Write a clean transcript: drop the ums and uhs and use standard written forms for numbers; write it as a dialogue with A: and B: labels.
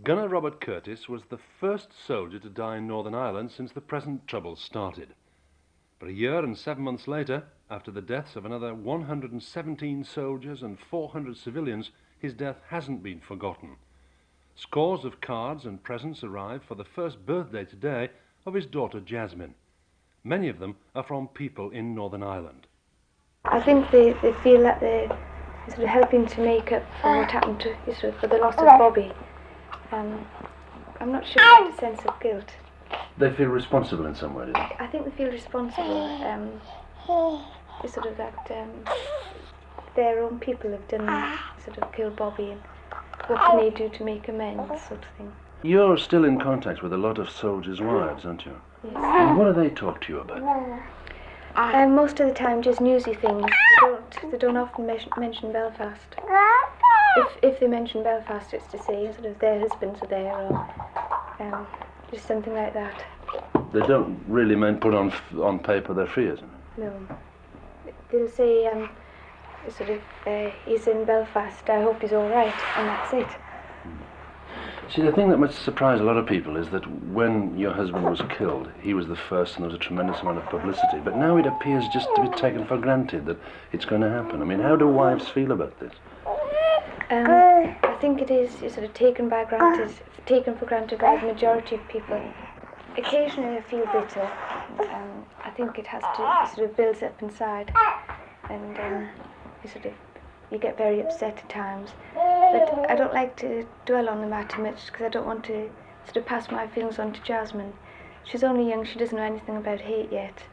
A: Gunner Robert Curtis was the first soldier to die in Northern Ireland since the present troubles started. But a year and 7 months later, after the deaths of another 117 soldiers and 400 civilians, his death hasn't been forgotten. Scores of cards and presents arrived for the first birthday today of his daughter Jasmine. Many of them are from people in Northern Ireland.
B: I think they feel that they're sort of helping to make up for what happened to, sort of, for the loss of Bobby. I'm not sure about a sense of guilt.
A: They feel responsible in some way, do they?
B: I think they feel responsible. It's sort of that their own people have done, sort of killed Bobby, and what can they do to make amends, sort of thing.
A: You're still in contact with a lot of soldiers' wives, aren't you?
B: Yes.
A: And what do they talk to you about?
B: Most of the time, just newsy things. They don't often mention Belfast. If they mention Belfast, it's to say sort of their husbands are there, or just something like that.
A: They don't really put on paper their fears.
B: No. They'll say, sort of, he's in Belfast, I hope he's all right, and that's it.
A: See, the thing that must surprise a lot of people is that when your husband was killed, he was the first and there was a tremendous amount of publicity. But now it appears just to be taken for granted that it's going to happen. I mean, how do wives feel about this?
B: I think it is sort of taken for granted by the majority of people. Occasionally I feel bitter. I think it has to, it sort of builds up inside, and you get very upset at times. But I don't like to dwell on the matter much because I don't want to sort of pass my feelings on to Jasmine. She's only young, she doesn't know anything about hate yet.